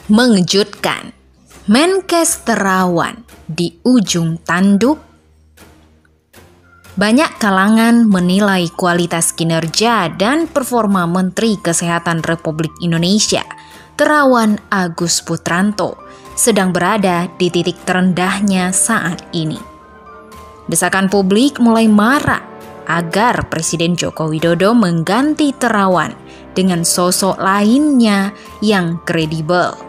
Mengejutkan, Menkes Terawan di ujung tanduk. Banyak kalangan menilai kualitas kinerja dan performa Menteri Kesehatan Republik Indonesia, Terawan Agus Putranto, sedang berada di titik terendahnya saat ini. Desakan publik mulai marak agar Presiden Joko Widodo mengganti Terawan dengan sosok lainnya yang kredibel.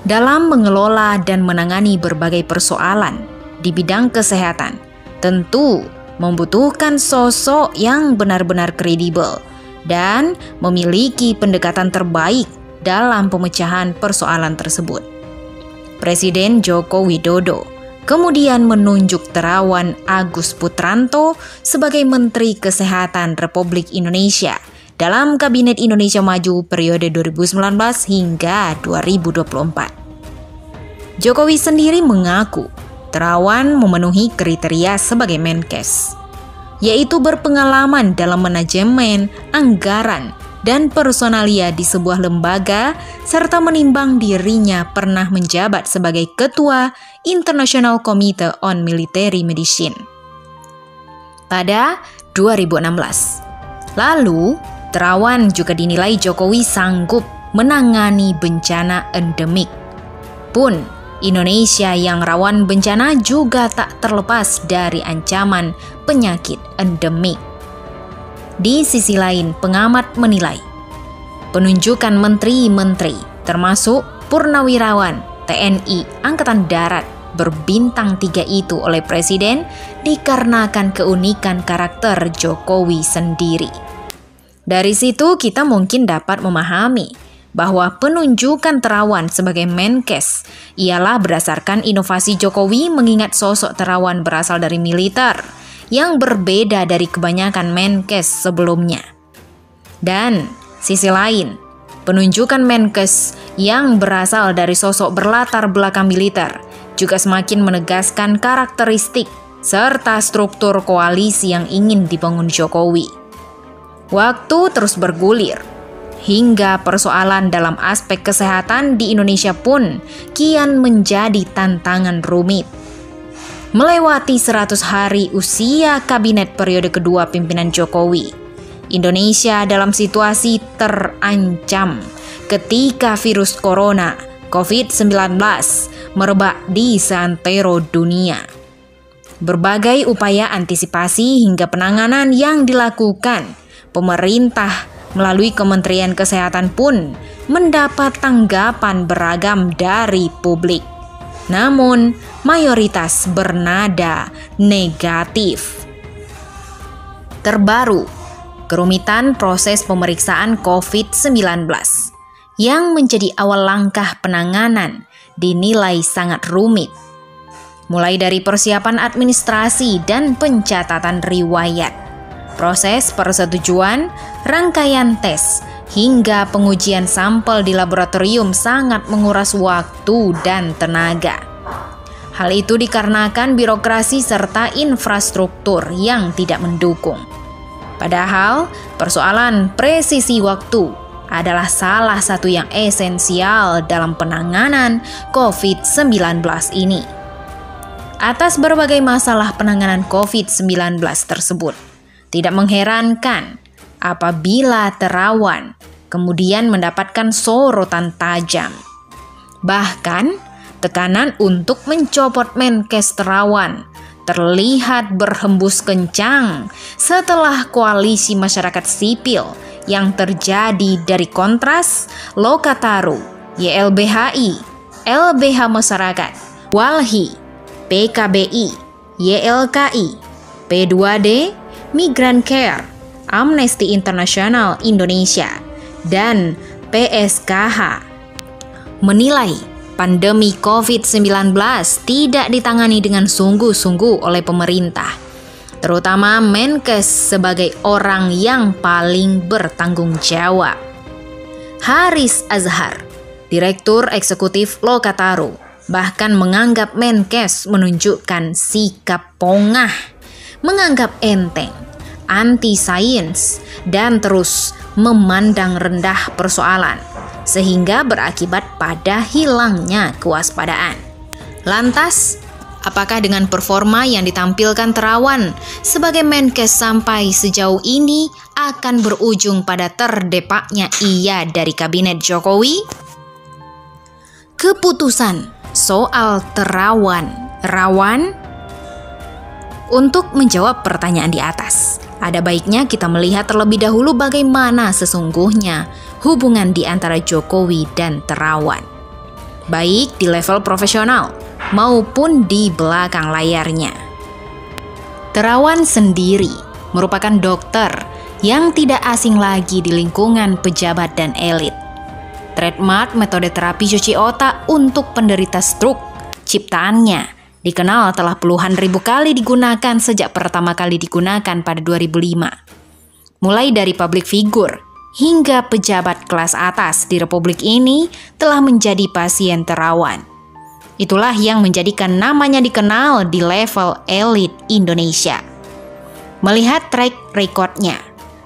Dalam mengelola dan menangani berbagai persoalan di bidang kesehatan, tentu membutuhkan sosok yang benar-benar kredibel dan memiliki pendekatan terbaik dalam pemecahan persoalan tersebut. Presiden Joko Widodo kemudian menunjuk Terawan Agus Putranto sebagai Menteri Kesehatan Republik Indonesia dalam Kabinet Indonesia Maju periode 2019 hingga 2024. Jokowi sendiri mengaku Terawan memenuhi kriteria sebagai Menkes, yaitu berpengalaman dalam manajemen, anggaran, dan personalia di sebuah lembaga, serta menimbang dirinya pernah menjabat sebagai Ketua International Committee on Military Medicine pada 2016. Lalu, Terawan juga dinilai Jokowi sanggup menangani bencana endemik. Pun, Indonesia yang rawan bencana juga tak terlepas dari ancaman penyakit endemik. Di sisi lain, pengamat menilai penunjukan menteri-menteri termasuk purnawirawan TNI Angkatan Darat berbintang 3 itu oleh Presiden dikarenakan keunikan karakter Jokowi sendiri. Dari situ kita mungkin dapat memahami bahwa penunjukan Terawan sebagai Menkes ialah berdasarkan inovasi Jokowi mengingat sosok Terawan berasal dari militer yang berbeda dari kebanyakan Menkes sebelumnya. Dan sisi lain, penunjukan Menkes yang berasal dari sosok berlatar belakang militer juga semakin menegaskan karakteristik serta struktur koalisi yang ingin dibangun Jokowi. Waktu terus bergulir, hingga persoalan dalam aspek kesehatan di Indonesia pun kian menjadi tantangan rumit. Melewati 100 hari usia kabinet periode kedua pimpinan Jokowi, Indonesia dalam situasi terancam ketika virus corona COVID-19 merebak di seantero dunia. Berbagai upaya antisipasi hingga penanganan yang dilakukan pemerintah melalui Kementerian Kesehatan pun mendapat tanggapan beragam dari publik. Namun, mayoritas bernada negatif. Terbaru, kerumitan proses pemeriksaan COVID-19 yang menjadi awal langkah penanganan dinilai sangat rumit. Mulai dari persiapan administrasi dan pencatatan riwayat, proses persetujuan, rangkaian tes, hingga pengujian sampel di laboratorium sangat menguras waktu dan tenaga. Hal itu dikarenakan birokrasi serta infrastruktur yang tidak mendukung. Padahal, persoalan presisi waktu adalah salah satu yang esensial dalam penanganan COVID-19 ini. Atas berbagai masalah penanganan COVID-19 tersebut, tidak mengherankan apabila Terawan kemudian mendapatkan sorotan tajam. Bahkan, tekanan untuk mencopot Menkes Terawan terlihat berhembus kencang setelah koalisi masyarakat sipil yang terjadi dari Kontras, Lokataru, YLBHI, LBH Masyarakat, Walhi, PKBI, YLKI, P2D, Migrant Care, Amnesty International Indonesia, dan PSKH menilai pandemi COVID-19 tidak ditangani dengan sungguh-sungguh oleh pemerintah, terutama Menkes sebagai orang yang paling bertanggung jawab. Haris Azhar, Direktur Eksekutif Lokataru, bahkan menganggap Menkes menunjukkan sikap pongah, menganggap enteng, anti sains, dan terus memandang rendah persoalan sehingga berakibat pada hilangnya kewaspadaan. Lantas, apakah dengan performa yang ditampilkan Terawan sebagai Menkes sampai sejauh ini akan berujung pada terdepaknya ia dari kabinet Jokowi? Keputusan soal Terawan rawan? Untuk menjawab pertanyaan di atas, ada baiknya kita melihat terlebih dahulu bagaimana sesungguhnya hubungan di antara Jokowi dan Terawan, baik di level profesional maupun di belakang layarnya. Terawan sendiri merupakan dokter yang tidak asing lagi di lingkungan pejabat dan elit. Trademark metode terapi cuci otak untuk penderita stroke ciptaannya dikenal telah puluhan ribu kali digunakan sejak pertama kali digunakan pada 2005. Mulai dari public figure hingga pejabat kelas atas di Republik ini telah menjadi pasien Terawan. Itulah yang menjadikan namanya dikenal di level elit Indonesia. Melihat track recordnya,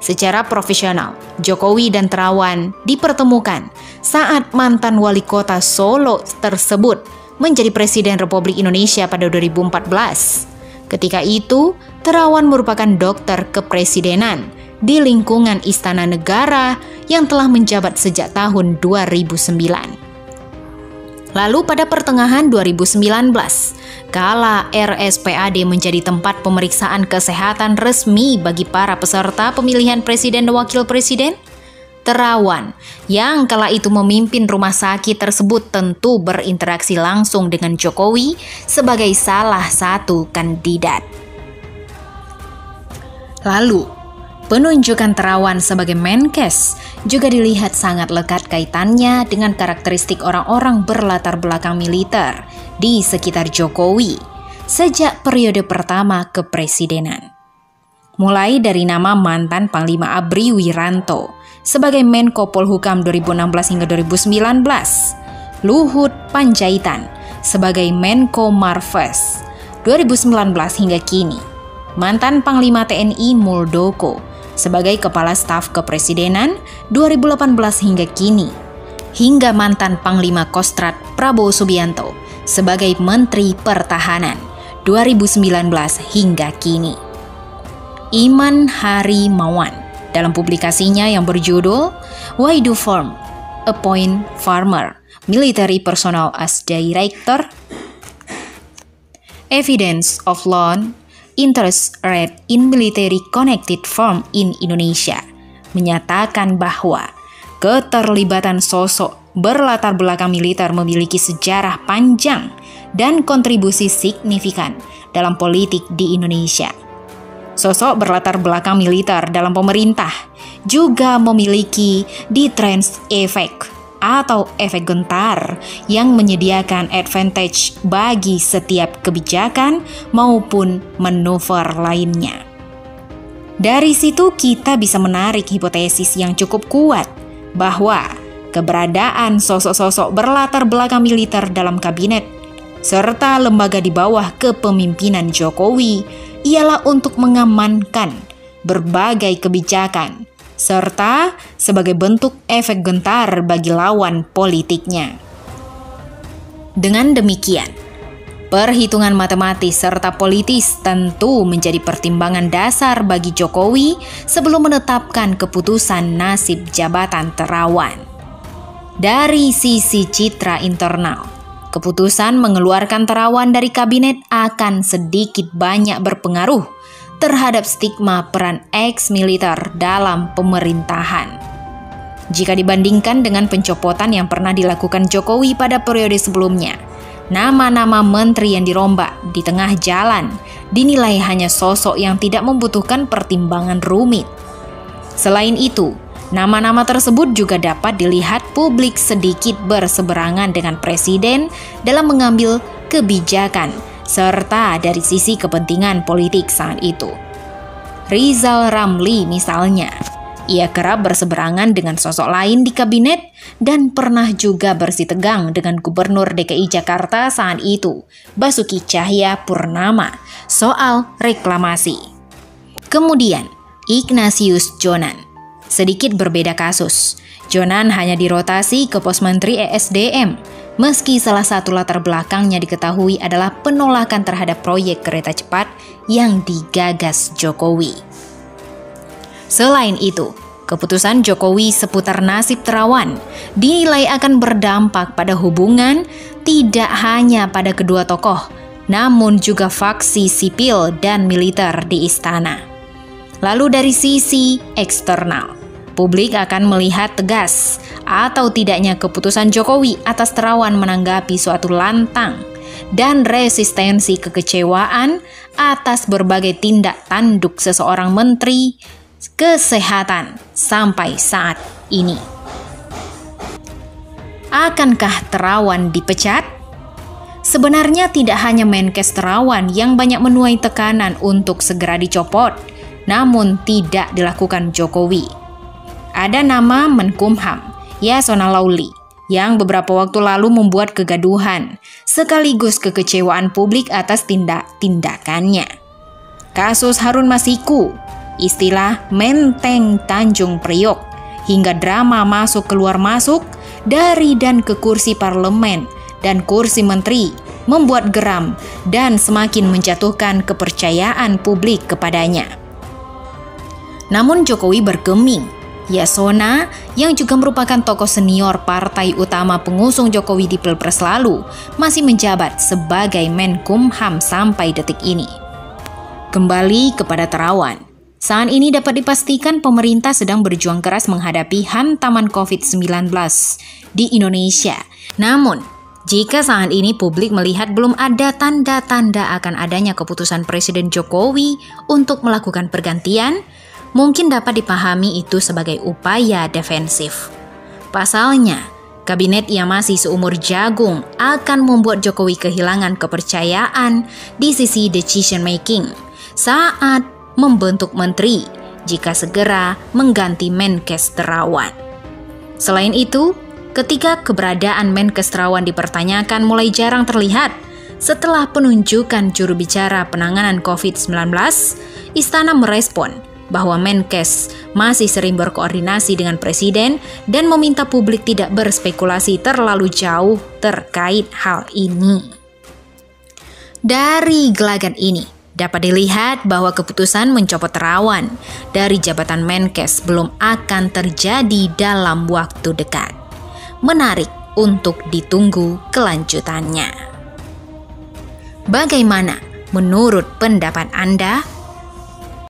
secara profesional, Jokowi dan Terawan dipertemukan saat mantan wali kota Solo tersebut menjadi Presiden Republik Indonesia pada 2014. Ketika itu, Terawan merupakan dokter kepresidenan di lingkungan Istana Negara yang telah menjabat sejak tahun 2009. Lalu pada pertengahan 2019, kala RSPAD menjadi tempat pemeriksaan kesehatan resmi bagi para peserta pemilihan presiden dan wakil presiden, Terawan yang kala itu memimpin rumah sakit tersebut tentu berinteraksi langsung dengan Jokowi sebagai salah satu kandidat. Lalu, penunjukan Terawan sebagai Menkes juga dilihat sangat lekat kaitannya dengan karakteristik orang-orang berlatar belakang militer di sekitar Jokowi sejak periode pertama kepresidenan. Mulai dari nama mantan Panglima ABRI Wiranto sebagai Menko Polhukam 2016 hingga 2019, Luhut Panjaitan sebagai Menko Marves 2019 hingga kini, mantan Panglima TNI Muldoko sebagai Kepala Staf Kepresidenan 2018 hingga kini, hingga mantan Panglima Kostrad Prabowo Subianto sebagai Menteri Pertahanan 2019 hingga kini. Iman Harimawan dalam publikasinya yang berjudul Why Do Firm Appoint Farmer Military Personnel as Director? Evidence of Loan Interest Rate in Military Connected Firm in Indonesia menyatakan bahwa keterlibatan sosok berlatar belakang militer memiliki sejarah panjang dan kontribusi signifikan dalam politik di Indonesia. Sosok berlatar belakang militer dalam pemerintah juga memiliki deterrence effect atau efek gentar yang menyediakan advantage bagi setiap kebijakan maupun manuver lainnya. Dari situ kita bisa menarik hipotesis yang cukup kuat bahwa keberadaan sosok-sosok berlatar belakang militer dalam kabinet serta lembaga di bawah kepemimpinan Jokowi ialah untuk mengamankan berbagai kebijakan, serta sebagai bentuk efek gentar bagi lawan politiknya. Dengan demikian, perhitungan matematis serta politis tentu menjadi pertimbangan dasar bagi Jokowi sebelum menetapkan keputusan nasib jabatan Terawan. Dari sisi citra internal, keputusan mengeluarkan Terawan dari kabinet akan sedikit banyak berpengaruh terhadap stigma peran ex-militer dalam pemerintahan. Jika dibandingkan dengan pencopotan yang pernah dilakukan Jokowi pada periode sebelumnya, nama-nama menteri yang dirombak di tengah jalan dinilai hanya sosok yang tidak membutuhkan pertimbangan rumit. Selain itu, nama-nama tersebut juga dapat dilihat publik sedikit berseberangan dengan presiden dalam mengambil kebijakan, serta dari sisi kepentingan politik saat itu. Rizal Ramli misalnya, ia kerap berseberangan dengan sosok lain di kabinet dan pernah juga bersitegang dengan Gubernur DKI Jakarta saat itu, Basuki Cahayapurnama, soal reklamasi. Kemudian, Ignatius Jonan. Sedikit berbeda kasus. Jonan hanya dirotasi ke pos Menteri ESDM, meski salah satu latar belakangnya diketahui adalah penolakan terhadap proyek kereta cepat yang digagas Jokowi. Selain itu, keputusan Jokowi seputar nasib Terawan dinilai akan berdampak pada hubungan tidak hanya pada kedua tokoh, namun juga faksi sipil dan militer di istana. Lalu dari sisi eksternal, publik akan melihat tegas atau tidaknya keputusan Jokowi atas Terawan menanggapi suatu lantang dan resistensi kekecewaan atas berbagai tindak tanduk seseorang menteri kesehatan sampai saat ini. Akankah Terawan dipecat? Sebenarnya tidak hanya Menkes Terawan yang banyak menuai tekanan untuk segera dicopot, namun tidak dilakukan Jokowi. Ada nama Menkumham, Yasona Lawli, yang beberapa waktu lalu membuat kegaduhan, sekaligus kekecewaan publik atas tindakannya. Kasus Harun Masiku, istilah Menteng Tanjung Priok, hingga drama masuk keluar masuk dari dan ke kursi parlemen dan kursi menteri, membuat geram dan semakin menjatuhkan kepercayaan publik kepadanya. Namun Jokowi bergeming. Yasona, yang juga merupakan tokoh senior partai utama pengusung Jokowi di Pilpres lalu, masih menjabat sebagai Menkumham sampai detik ini. Kembali kepada Terawan. Saat ini dapat dipastikan pemerintah sedang berjuang keras menghadapi hantaman COVID-19 di Indonesia. Namun, jika saat ini publik melihat belum ada tanda-tanda akan adanya keputusan Presiden Jokowi untuk melakukan pergantian, mungkin dapat dipahami itu sebagai upaya defensif. Pasalnya, kabinet yang masih seumur jagung akan membuat Jokowi kehilangan kepercayaan di sisi decision making saat membentuk menteri jika segera mengganti Menkes Terawan. Selain itu, ketika keberadaan Menkes Terawan dipertanyakan mulai jarang terlihat setelah penunjukan juru bicara penanganan COVID-19, Istana merespon bahwa Menkes masih sering berkoordinasi dengan Presiden dan meminta publik tidak berspekulasi terlalu jauh terkait hal ini. Dari gelagat ini, dapat dilihat bahwa keputusan mencopot Terawan dari jabatan Menkes belum akan terjadi dalam waktu dekat. Menarik untuk ditunggu kelanjutannya. Bagaimana menurut pendapat Anda?